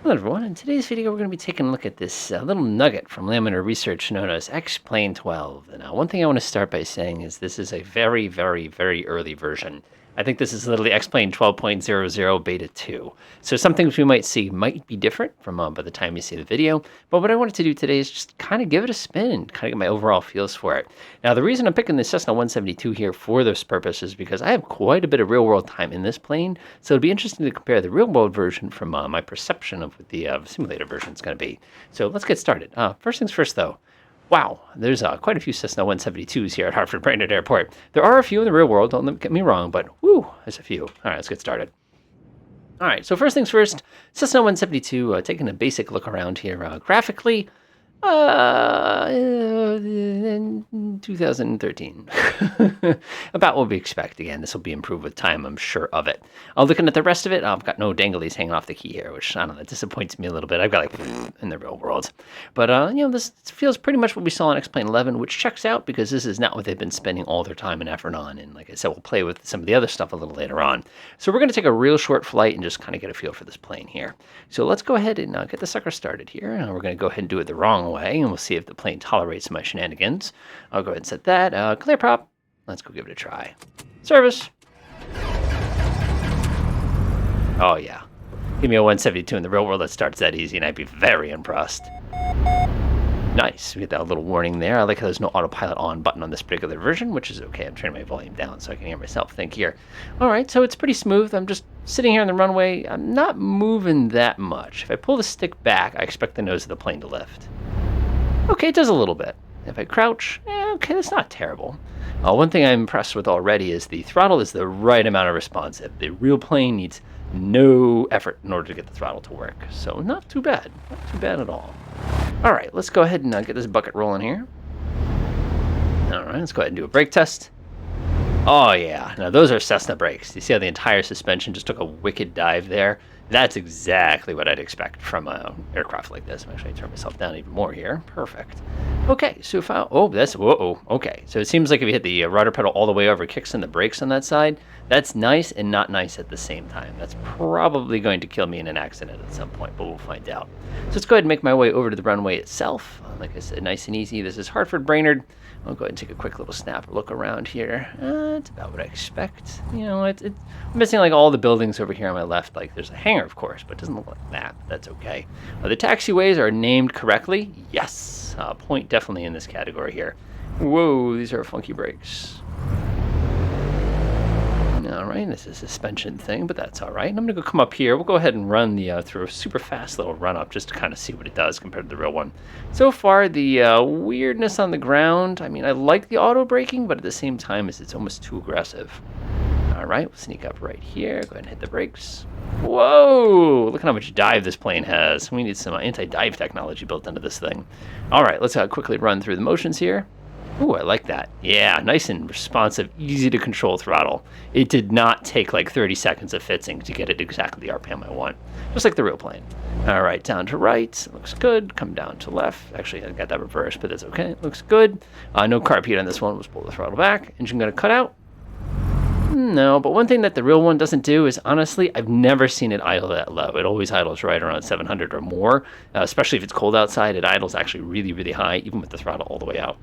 Hello everyone, in today's video we're going to be taking a look at this little nugget from Laminar research known as X-Plane 12. And one thing I want to start by saying is this is a very, very, very early version. I think this is literally X-Plane 12.00 Beta 2. So some things we might see might be different from by the time you see the video. But what I wanted to do today is just kind of give it a spin and kind of get my overall feels for it. Now the reason I'm picking the Cessna 172 here for this purpose is because I have quite a bit of real-world time in this plane. So it'd be interesting to compare the real-world version from my perception of what the simulator version is going to be. So let's get started. First things first though. Wow, there's quite a few Cessna 172s here at Hartford-Brainerd Airport. There are a few in the real world, don't get me wrong, but whew, there's a few. All right, let's get started. All right, so first things first, Cessna 172, taking a basic look around here. Graphically, 2013. About what we expect. Again, this will be improved with time, I'm sure of it. Looking at the rest of it, I've got no danglies hanging off the key here, which, I don't know, disappoints me a little bit. I've got like in the real world. But, this feels pretty much what we saw in X-Plane 11, which checks out because this is not what they've been spending all their time and effort on. And like I said, we'll play with some of the other stuff a little later on. So we're going to take a real short flight and just kind of get a feel for this plane here. So let's go ahead and get the sucker started here. We're going to go ahead and do it the wrong way, and we'll see if the plane tolerates my shenanigans. I'll go ahead and set that. Clear prop. Let's go give it a try. Service. Oh, yeah. Give me a 172 in the real world that starts that easy, and I'd be very impressed. Nice. We get that little warning there. I like how there's no autopilot on button on this particular version, which is okay. I'm turning my volume down so I can hear myself think here. All right, so it's pretty smooth. I'm just sitting here on the runway. I'm not moving that much. If I pull the stick back, I expect the nose of the plane to lift. Okay, it does a little bit. If I crouch, okay, that's not terrible. One thing I'm impressed with already is the throttle is the right amount of responsive. The real plane needs no effort in order to get the throttle to work. So not too bad. Not too bad at all. All right, let's go ahead and get this bucket rolling here. All right, let's go ahead and do a brake test. Oh, yeah. Now, those are Cessna brakes. You see how the entire suspension just took a wicked dive there? That's exactly what I'd expect from an aircraft like this. I'm actually turn myself down even more here. Perfect. Okay, so if I... Oh, that's... Whoa, okay. So it seems like if you hit the rudder pedal all the way over, kicks in the brakes on that side, that's nice and not nice at the same time. That's probably going to kill me in an accident at some point, but we'll find out. So let's go ahead and make my way over to the runway itself. Like I said, nice and easy. This is Hartford-Brainerd. I'll go ahead and take a quick little snap look around here. It's about what I expect. You know, it's missing like all the buildings over here on my left. Like there's a hangar, of course, but it doesn't look like that. That's okay. The taxiways are named correctly. Yes. Point definitely in this category here. Whoa, these are funky brakes. All right, this is a suspension thing, but that's all right. I'm going to go come up here. We'll go ahead and run the through a super fast little run up just to kind of see what it does compared to the real one. So far, the weirdness on the ground, I mean, I like the auto braking, but at the same time, it's almost too aggressive. All right, we'll sneak up right here. Go ahead and hit the brakes. Whoa, look at how much dive this plane has. We need some anti-dive technology built into this thing. All right, let's quickly run through the motions here. Ooh, I like that. Yeah, nice and responsive, easy to control throttle. It did not take like 30 seconds of fitzing to get it exactly the RPM I want. Just like the real plane. All right, down to right. Looks good. Come down to left. Actually, I got that reversed, but that's okay. Looks good. No carb heat on this one. Let's pull the throttle back. Engine going to cut out. No, but one thing that the real one doesn't do is, honestly, I've never seen it idle that low. It always idles right around 700 or more, especially if it's cold outside. It idles actually really, really high, even with the throttle all the way out.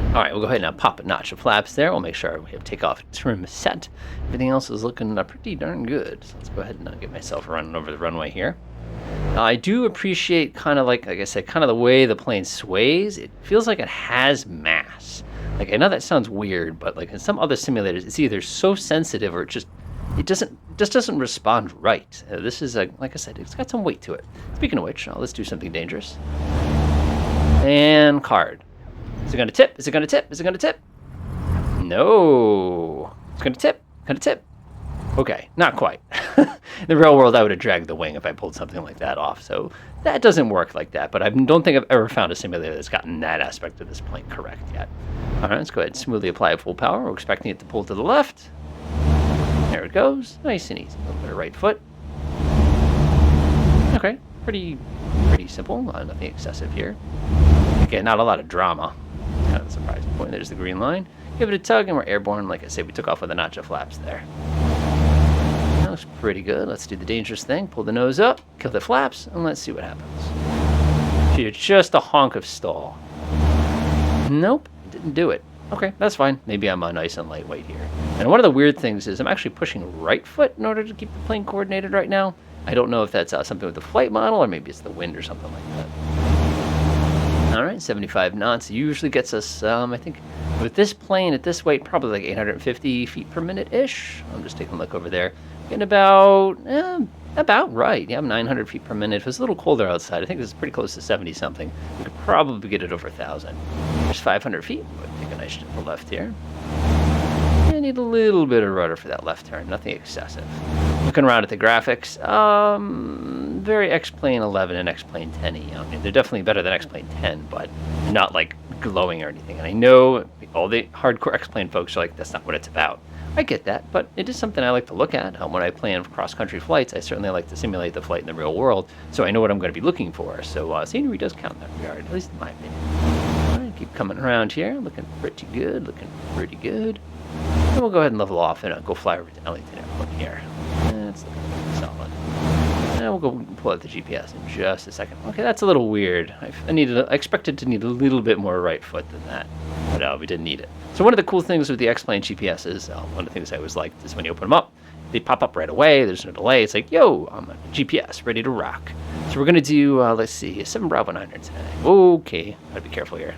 All right, we'll go ahead and pop a notch of flaps there. We'll make sure we have takeoff trim set. Everything else is looking pretty darn good. So let's go ahead and get myself running over the runway here. I do appreciate kind of like I said, kind of the way the plane sways. It feels like it has mass. Like, I know that sounds weird, but like in some other simulators, it's either so sensitive or it doesn't respond right. This is like I said, it's got some weight to it. Speaking of which, let's do something dangerous. And card. Is it going to tip? Is it going to tip? Is it going to tip? No. It's going to tip. Going to tip. Okay, not quite. In the real world, I would have dragged the wing if I pulled something like that off. So that doesn't work like that. But I don't think I've ever found a simulator that's gotten that aspect of this plane correct yet. All right, let's go ahead and smoothly apply full power. We're expecting it to pull to the left. There it goes. Nice and easy. A little bit of right foot. Okay, pretty simple. Nothing excessive here. Again, not a lot of drama. Kind of a surprising point. There's the green line. Give it a tug, and we're airborne. Like I said, we took off with a notch of flaps there. That looks pretty good. Let's do the dangerous thing. Pull the nose up, kill the flaps, and let's see what happens. It's just a honk of stall. Nope, didn't do it. Okay, that's fine. Maybe I'm nice and lightweight here. And one of the weird things is I'm actually pushing right foot in order to keep the plane coordinated right now. I don't know if that's something with the flight model or maybe it's the wind or something like that. All right, 75 knots usually gets us, I think, with this plane at this weight, probably like 850 feet per minute-ish. I'm just taking a look over there. Getting about right. Yeah, 900 feet per minute. If it was a little colder outside, I think this is pretty close to 70-something. We could probably get it over 1,000. There's 500 feet. We'll take a nice gentle left here. I need a little bit of rudder for that left turn. Nothing excessive. Looking around at the graphics, very X-Plane 11 and X-Plane 10-y. I mean, they're definitely better than X-Plane 10, but not like glowing or anything. And I know all the hardcore X-Plane folks are like, that's not what it's about. I get that, but it is something I like to look at. When I plan cross-country flights, I certainly like to simulate the flight in the real world, so I know what I'm going to be looking for. So scenery does count in that regard, at least in my opinion. All right, keep coming around here. Looking pretty good, And we'll go ahead and level off and go fly over to Ellington Airport here. That's looking pretty solid. And we'll go pull out the GPS in just a second. Okay, that's a little weird. I expected to need a little bit more right foot than that, but we didn't need it. So one of the cool things with the X-Plane GPSs, one of the things I always liked is when you open them up, they pop up right away. There's no delay. It's like, yo, I'm on GPS, ready to rock. So we're going to do, let's see, 7 Bravo 9 today. Okay, gotta be careful here.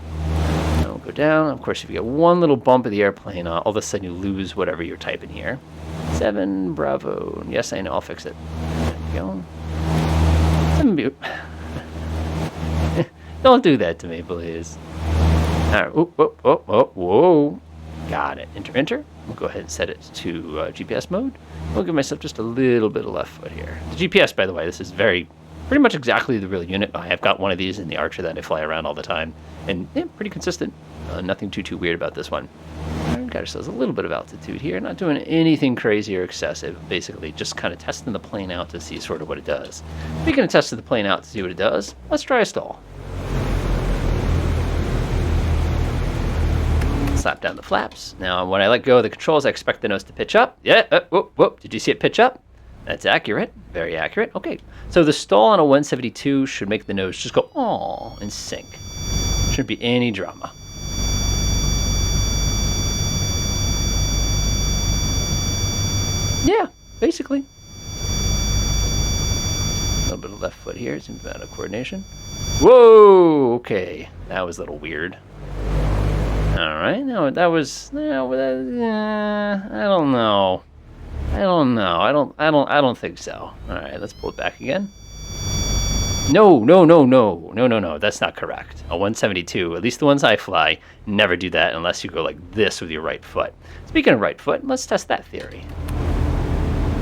We'll go down. Of course, if you get one little bump of the airplane, all of a sudden you lose whatever you're typing here. 7 Bravo. Yes, I know. I'll fix it. There we go. 7 Don't do that to me, please. All right. Whoa. Got it. Enter. We'll go ahead and set it to GPS mode. We'll give myself just a little bit of left foot here. The GPS, by the way, this is pretty much exactly the real unit. I have got one of these in the Archer that I fly around all the time. And yeah, pretty consistent. Nothing too weird about this one. Got ourselves a little bit of altitude here. Not doing anything crazy or excessive. Basically, just kind of testing the plane out to see sort of what it does. Speaking of testing the plane out to see what it does, let's try a stall. Slap down the flaps. Now, when I let go of the controls, I expect the nose to pitch up. Yeah, whoop. Did you see it pitch up? That's accurate. Very accurate. Okay, so the stall on a 172 should make the nose just go, oh, and sink. Shouldn't be any drama. Yeah, basically. A little bit of left foot here. Seems out of coordination. Whoa, okay. That was a little weird. All right, no, that was, I don't know. I don't think so. All right, let's pull it back again. No. That's not correct. A 172, at least the ones I fly, never do that unless you go like this with your right foot. Speaking of right foot, let's test that theory.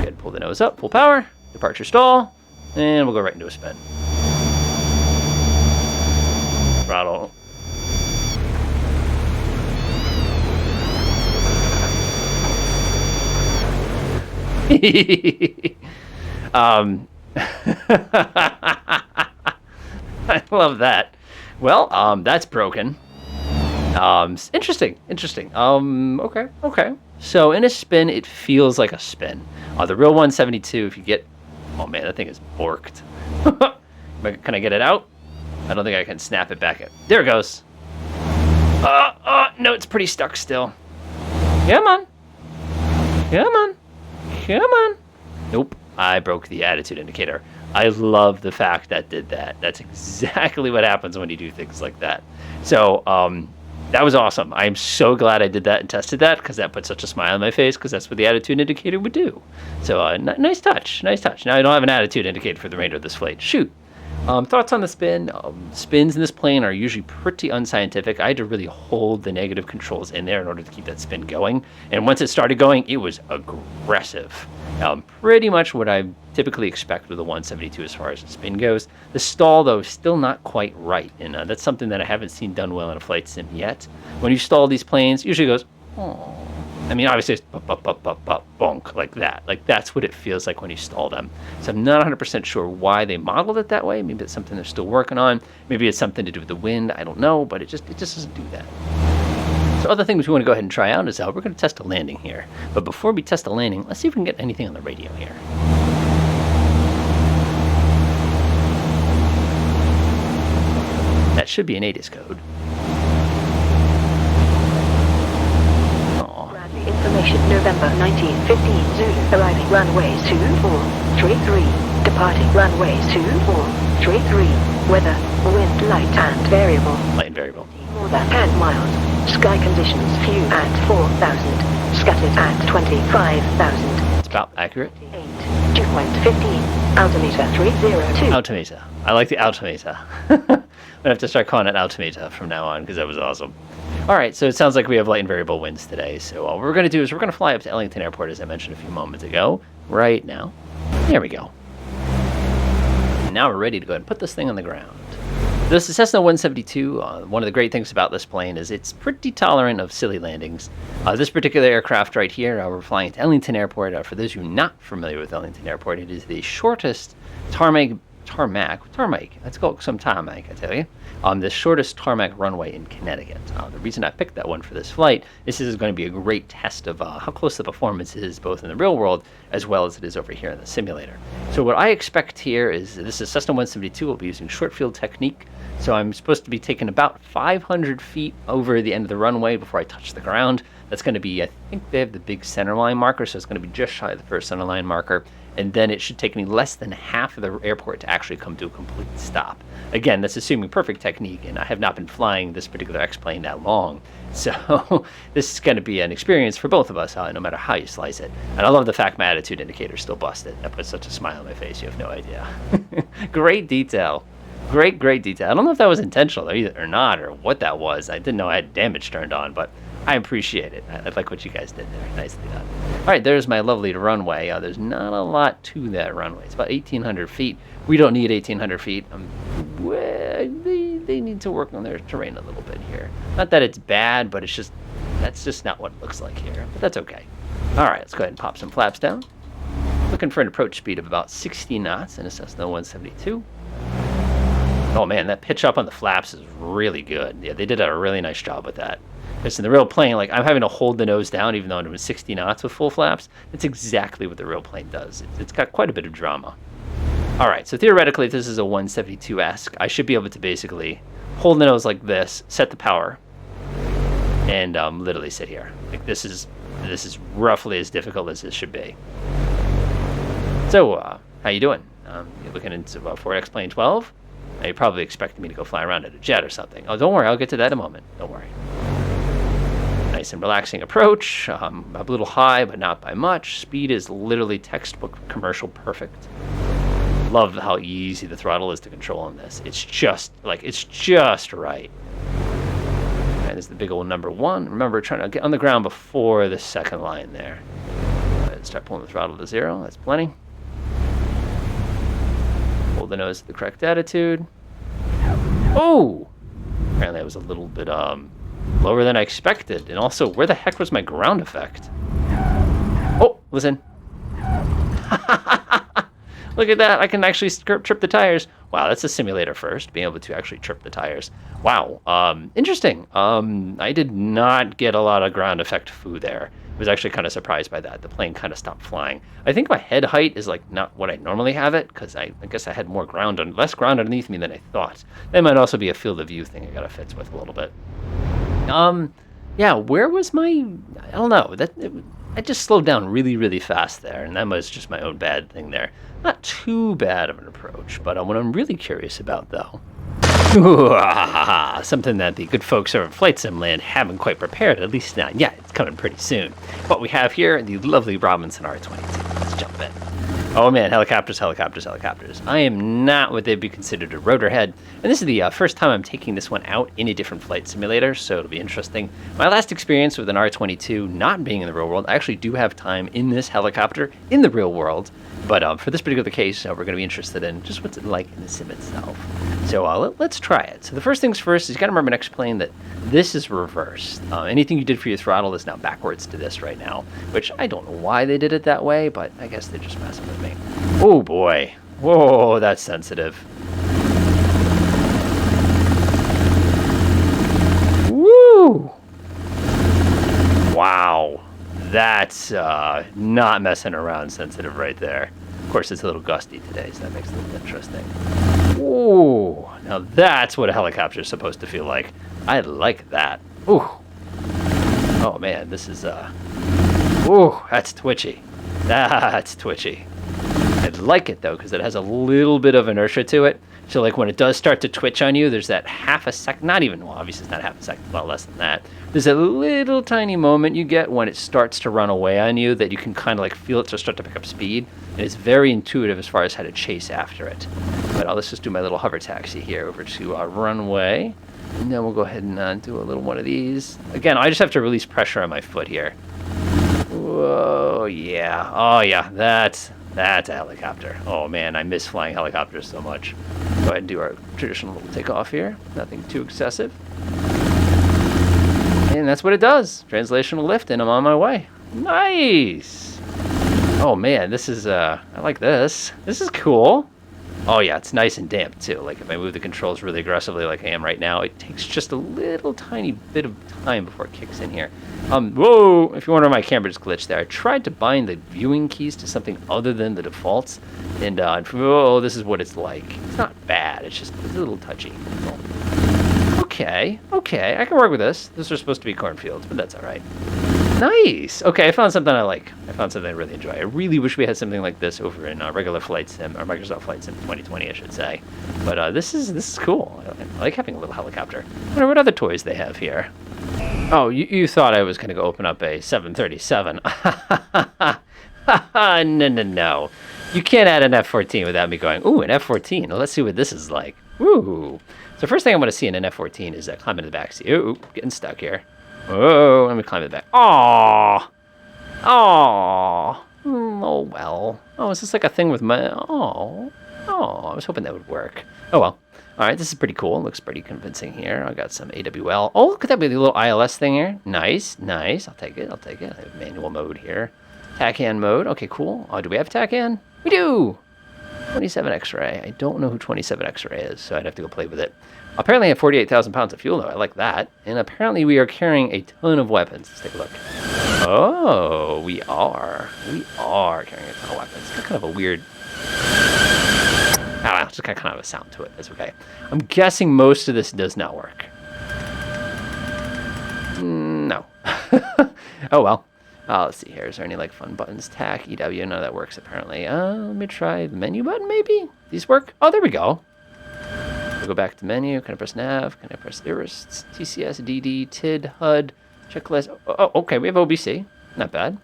Good, pull the nose up, full power, departure stall, and we'll go right into a spin. Throttle. I love that. Well, that's broken. Interesting. Okay. So in a spin, it feels like a spin. The real 172, if you get, oh man, that thing is borked. Can I get it out? I don't think I can snap it back in. There it goes. No, it's pretty stuck still. Come on. Nope, I broke the attitude indicator. I love the fact that did that. That's exactly what happens when you do things like that. So that was awesome. I'm so glad I did that and tested that because that put such a smile on my face because that's what the attitude indicator would do. So nice touch. Now I don't have an attitude indicator for the remainder of this flight. Shoot. Thoughts on the spin? Spins in this plane are usually pretty unscientific. I had to really hold the negative controls in there in order to keep that spin going. And once it started going, it was aggressive. Pretty much what I typically expect with a 172 as far as the spin goes. The stall, though, is still not quite right. And that's something that I haven't seen done well in a flight sim yet. When you stall these planes, it usually goes, oh. I mean, obviously it's bonk, like that. Like that's what it feels like when you stall them. So I'm not 100% sure why they modeled it that way. Maybe it's something they're still working on. Maybe it's something to do with the wind. I don't know, but it just doesn't do that. So other things we want to go ahead and try out is we're going to test a landing here. But before we test a landing, let's see if we can get anything on the radio here. That should be an 80s code. Aw. Bradley information November 1915 Zulu arriving runways 2433, departing runways 2433, weather, wind light and variable. Light and variable. More than 10 miles, sky conditions few at 4,000, scattered at 25,000. It's about accurate. 8, dew point 15, altimeter 302. Altimeter. I like the altimeter. I'm going to have to start calling it altimeter from now on because that was awesome. All right, so it sounds like we have light and variable winds today. So what we're going to do is we're going to fly up to Ellington Airport, as I mentioned a few moments ago, right now. There we go. And now we're ready to go ahead and put this thing on the ground. This is Cessna 172. One of the great things about this plane is it's pretty tolerant of silly landings. This particular aircraft right here, we're flying to Ellington Airport. For those of you not familiar with Ellington Airport, it is the shortest tarmac, let's go some tarmac, I tell you. The shortest tarmac runway in Connecticut. The reason I picked that one for this flight is this is going to be a great test of how close the performance is both in the real world as well as it is over here in the simulator. So what I expect here is, this is Cessna 172, we'll be using short field technique. So I'm supposed to be taking about 500 feet over the end of the runway before I touch the ground. That's going to be, I think they have the big center line marker, so it's going to be just shy of the first center line marker. And then it should take me less than half of the airport to actually come to a complete stop. Again, that's assuming perfect technique, and I have not been flying this particular X-plane that long. So this is going to be an experience for both of us, no matter how you slice it. And I love the fact my attitude indicator is still busted. That puts such a smile on my face, you have no idea. Great detail. Great detail. I don't know if that was intentional either or not, or what that was. I didn't know I had damage turned on, but I appreciate it. I like what you guys did there. Nicely done. All right, there's my lovely runway. There's not a lot to that runway. It's about 1,800 feet. We don't need 1,800 feet. They need to work on their terrain a little bit here. Not that it's bad, but that's just not what it looks like here. But that's okay. All right, let's go ahead and pop some flaps down. Looking for an approach speed of about 60 knots in a Cessna 172. Oh man, that pitch up on the flaps is really good. Yeah, they did a really nice job with that. Because in the real plane, like, I'm having to hold the nose down even though it was 60 knots with full flaps. That's exactly what the real plane does. It's got quite a bit of drama. All right, so theoretically, if this is a 172-esque, I should be able to basically hold the nose like this, set the power, and literally sit here. Like, this is roughly as difficult as this should be. So, how you doing? You're looking into Ford X-Plane 12? Now, you're probably expecting me to go fly around in a jet or something. Oh, don't worry, I'll get to that in a moment. Don't worry. Nice and relaxing approach. A little high, but not by much. Speed is literally textbook commercial perfect. Love how easy the throttle is to control on this. It's just right. And there's the big old number 1. Remember, trying to get on the ground before the second line there. Start pulling the throttle to 0. That's plenty. Hold the nose at the correct attitude. Oh! Apparently that was a little bit lower than I expected. And also, where the heck was my ground effect? Oh, listen. Look at that. I can actually trip the tires. Wow, that's a simulator first, being able to actually trip the tires. Wow. Interesting. I did not get a lot of ground effect foo there. I was actually kind of surprised by that. The plane kind of stopped flying. I think my head height is like not what I normally have it, because I guess I had less ground underneath me than I thought. That might also be a field of view thing I got to fix with a little bit. Yeah, where was I don't know. I just slowed down really, really fast there, and that was just my own bad thing there. Not too bad of an approach, but what I'm really curious about, though, something that the good folks over at Flight Sim Land haven't quite prepared, at least not yet. It's coming pretty soon. What we have here, the lovely Robinson R-22. Let's jump in. Oh man, helicopters. I am not what they'd be considered a rotor head, and this is the first time I'm taking this one out in a different flight simulator, so it'll be interesting. My last experience with an R-22 not being in the real world, I actually do have time in this helicopter in the real world, but for this particular case, we're going to be interested in just what's it like in the sim itself. So let's try it. So the first things first is you got to remember next plane that this is reversed. Anything you did for your throttle is now backwards to this right now, which I don't know why they did it that way, but I guess they're just messing with me. Oh boy. Whoa, that's sensitive. Woo! Wow. That's not messing around sensitive right there. Of course, it's a little gusty today, so that makes it a little interesting. Ooh, Now that's what a helicopter is supposed to feel like. I like that. Ooh. Oh man, this is ooh, that's twitchy. That's twitchy. I like it though because it has a little bit of inertia to it. So like when it does start to twitch on you, there's that half a second, not even, well, obviously it's not half a second, a lot less than that. There's a little tiny moment you get when it starts to run away on you that you can kind of like feel it to start to pick up speed. And it's very intuitive as far as how to chase after it. But let's just do my little hover taxi here over to our runway. And then we'll go ahead and do a little one of these. Again, I just have to release pressure on my foot here. Whoa, yeah. Oh yeah, that's a helicopter. Oh man, I miss flying helicopters so much. Go ahead and do our traditional little takeoff here. Nothing too excessive. And that's what it does. Translational lift, and I'm on my way. Nice. Oh man, this is, I like this. This is cool. Oh yeah, it's nice and damp too. Like if I move the controls really aggressively like I am right now, it takes just a little tiny bit of time before it kicks in here. Whoa, if you wonder, my camera just glitched there. I tried to bind the viewing keys to something other than the defaults, and oh, this is what it's like. It's not bad, it's just a little touchy. Okay, I can work with this. These are supposed to be cornfields, but that's all right. Nice. Okay, I found something I like. I found something I really enjoy. I really wish we had something like this over in regular Flight Sim, or Microsoft Flight Sim 2020, I should say. But this is cool. I like having a little helicopter. I wonder what other toys they have here. Oh, you thought I was going to go open up a 737. No. You can't add an F-14 without me going, ooh, an F-14. Well, let's see what this is like. Ooh. So first thing I want to see in an F-14 is climb into the backseat. Ooh, getting stuck here. Oh, let me climb in the back. Aww. Aww. Oh, well. Oh, is this like a thing with my... Oh, I was hoping that would work. Oh, well. All right, this is pretty cool. Looks pretty convincing here. I got some AWL. Oh, look at that little ILS thing here. Nice. I'll take it. I have manual mode here. TACAN mode. Okay, cool. Oh, do we have TACAN? We do. 27 X-ray. I don't know who 27 X-ray is, so I'd have to go play with it. Apparently I have 48,000 pounds of fuel, though. I like that. And apparently we are carrying a ton of weapons. Let's take a look. Oh, we are. We are carrying a ton of weapons. It's got kind of a weird... I don't know, it's just got kind of a sound to it. That's okay. I'm guessing most of this does not work. No. Oh, well. Let's see here. Is there any like fun buttons? TAC, EW, none of that works apparently. Let me try the menu button maybe? These work? Oh, there we go. We'll go back to menu. Can I press nav? Can I press iris? TCS, DD, TID, HUD, checklist. Oh, okay. We have OBC. Not bad.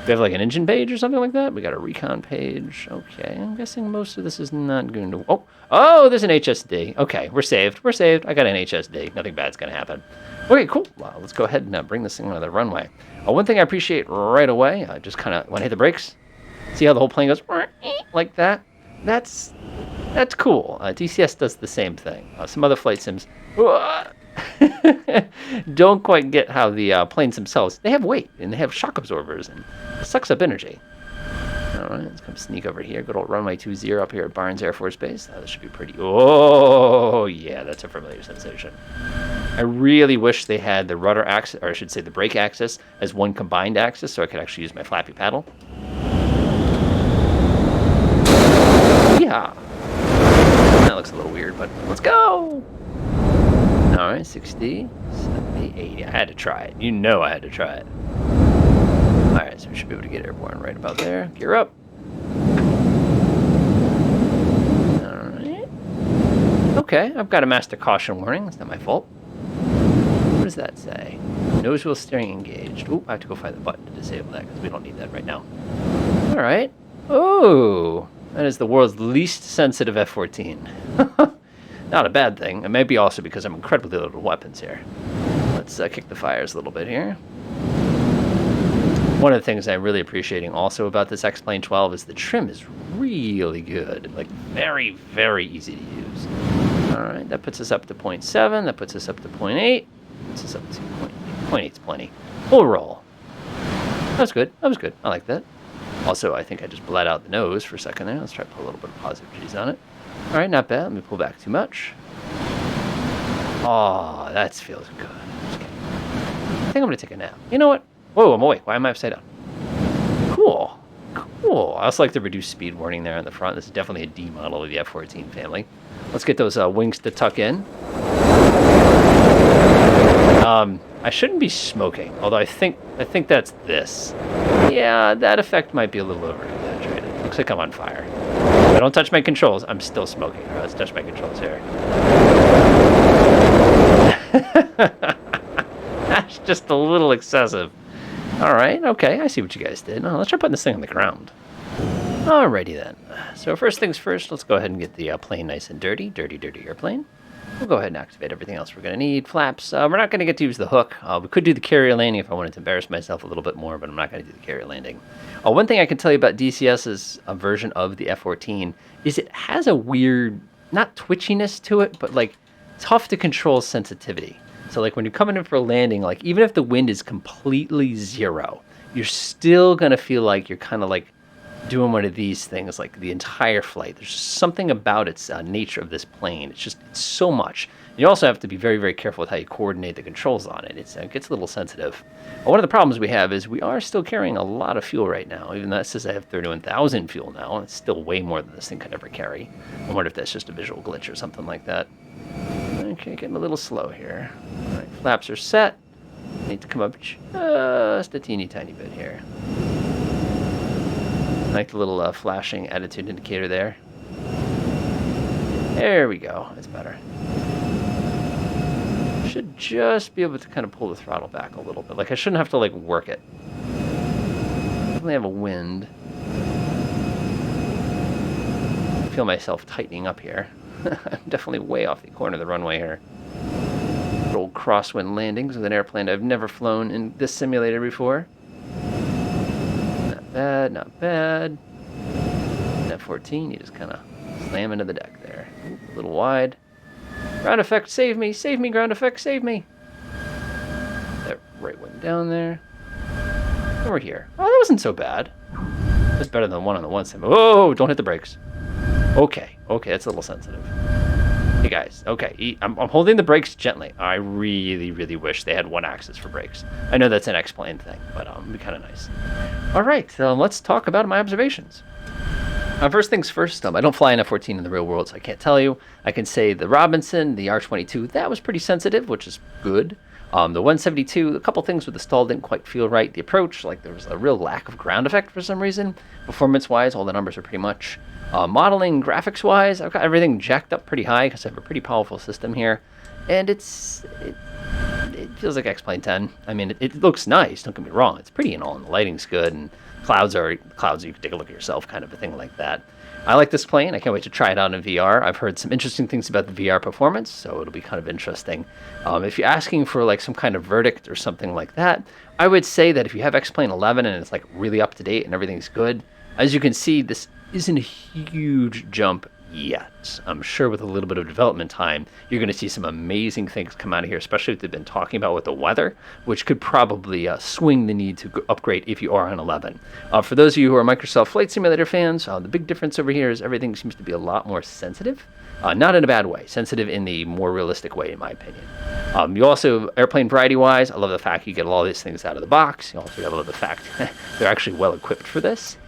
We have like an engine page or something like that. We got a recon page. Okay. I'm guessing most of this is not going to... Oh, there's an HSD. Okay. We're saved. I got an HSD. Nothing bad's going to happen. Okay, cool. Well, let's go ahead and bring this thing onto the runway. One thing I appreciate right away, I just kind of, when I hit the brakes, see how the whole plane goes like that? That's cool. DCS does the same thing. Some other flight sims don't quite get how the planes themselves, they have weight and they have shock absorbers and it sucks up energy. All right, let's come sneak over here. Good old runway 20 up here at Barnes Air Force Base. This should be pretty. Oh, yeah, that's a familiar sensation. I really wish they had the rudder axis, or I should say the brake axis, as one combined axis so I could actually use my flappy paddle. Yeah. That looks a little weird, but let's go. All right, 60, 70, 80. I had to try it. You know I had to try it. All right, so we should be able to get airborne right about there. Gear up. All right. Okay, I've got a master caution warning. It's not my fault. What does that say? Nose wheel steering engaged. Oop, I have to go find the button to disable that because we don't need that right now. All right. Oh, that is the world's least sensitive F-14. Not a bad thing. It may be also because I'm incredibly loaded with weapons here. Let's kick the fires a little bit here. One of the things I'm really appreciating also about this X-Plane 12 is the trim is really good. Like, very, very easy to use. All right, that puts us up to 0.7. That puts us up to 0.8. Puts us up to 0.8's plenty. Full roll. That was good. I like that. Also, I think I just bled out the nose for a second there. Let's try to put a little bit of positive G's on it. All right, not bad. Let me pull back too much. Oh, that feels good. I think I'm going to take a nap. You know what? Whoa, I'm awake. Why am I upside down? Cool. Cool. I also like the reduced speed warning there on the front. This is definitely a D model of the F-14 family. Let's get those wings to tuck in. I shouldn't be smoking, although I think that's this. Yeah, that effect might be a little over-exaggerated. Looks like I'm on fire. If I don't touch my controls, I'm still smoking. All right, let's touch my controls here. That's just a little excessive. All right, okay, I see what you guys did. Now, let's try putting this thing on the ground. Alrighty then. So first things first, let's go ahead and get the plane nice and dirty. Dirty airplane. We'll go ahead and activate everything else we're going to need. Flaps. We're not going to get to use the hook. We could do the carrier landing if I wanted to embarrass myself a little bit more, but I'm not going to do the carrier landing. One thing I can tell you about DCS's version of the F-14 is it has a weird, not twitchiness to it, but like tough to control sensitivity. So like when you're coming in for a landing, like even if the wind is completely zero, you're still going to feel like you're kind of like doing one of these things like the entire flight. There's just something about its nature of this plane. It's so much. You also have to be very, very careful with how you coordinate the controls on it. It gets a little sensitive. One of the problems we have is we are still carrying a lot of fuel right now. Even though it says I have 31,000 fuel now, it's still way more than this thing could ever carry. I wonder if that's just a visual glitch or something like that. Okay, getting a little slow here. All right, flaps are set. Need to come up just a teeny tiny bit here. I like the little flashing attitude indicator there. There we go. That's better. Should just be able to kind of pull the throttle back a little bit. Like I shouldn't have to like work it. Definitely have a wind. I feel myself tightening up here. I'm definitely way off the corner of the runway here. Good old crosswind landings with an airplane I've never flown in this simulator before. Not bad, not bad. F-14, you just kind of slam into the deck there. Ooh, a little wide. Ground effect, save me, ground effect, save me. That right wing down there. And we're here. Oh, that wasn't so bad. That's better than one on the one side. Oh, don't hit the brakes. Okay, that's a little sensitive. Hey guys, okay, I'm holding the brakes gently. I really, really wish they had one axis for brakes. I know that's an X-plane thing, but it'd be kind of nice. All right, let's talk about my observations. First things first, I don't fly an F-14 in the real world, so I can't tell you. I can say the Robinson, the R-22, that was pretty sensitive, which is good. The 172, a couple things with the stall didn't quite feel right. The approach, like there was a real lack of ground effect for some reason. Performance-wise, all the numbers are pretty much. Modeling, graphics-wise, I've got everything jacked up pretty high because I have a pretty powerful system here. And it feels like X-Plane 10. I mean, it looks nice, don't get me wrong. It's pretty and all, and the lighting's good, and clouds, you can take a look at yourself, kind of a thing like that. I like this plane. I can't wait to try it out in VR. I've heard some interesting things about the VR performance, so it'll be kind of interesting. If you're asking for like some kind of verdict or something like that, I would say that if you have X-Plane 11 and it's like really up to date and everything's good, as you can see, this isn't a huge jump yet. I'm sure with a little bit of development time, you're going to see some amazing things come out of here, especially if they've been talking about with the weather, which could probably swing the need to upgrade if you are on 11. For those of you who are Microsoft Flight Simulator fans, the big difference over here is everything seems to be a lot more sensitive. Not in a bad way, sensitive in the more realistic way, in my opinion. You also, airplane variety-wise, I love the fact you get all these things out of the box. You also love the fact they're actually well equipped for this.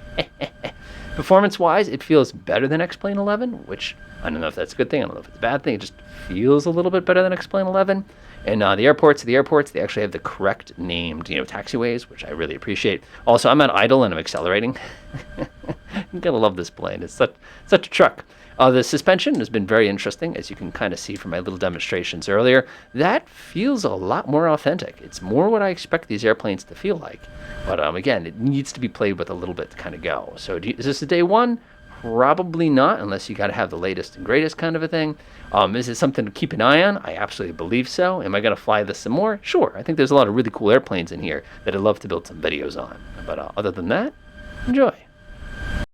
Performance-wise, it feels better than X-Plane 11, which I don't know if that's a good thing. I don't know if it's a bad thing. It just feels a little bit better than X-Plane 11. And the airports, they actually have the correct named, taxiways, which I really appreciate. Also, I'm at idle and I'm accelerating. You gotta love this plane. It's such a truck. The suspension has been very interesting, as you can kind of see from my little demonstrations earlier. That feels a lot more authentic. It's more what I expect these airplanes to feel like. But again, it needs to be played with a little bit to kind of go. So is this a day one? Probably not, unless you got to have the latest and greatest kind of a thing. Is it something to keep an eye on? I absolutely believe so. Am I going to fly this some more? Sure. I think there's a lot of really cool airplanes in here that I'd love to build some videos on. But other than that, enjoy.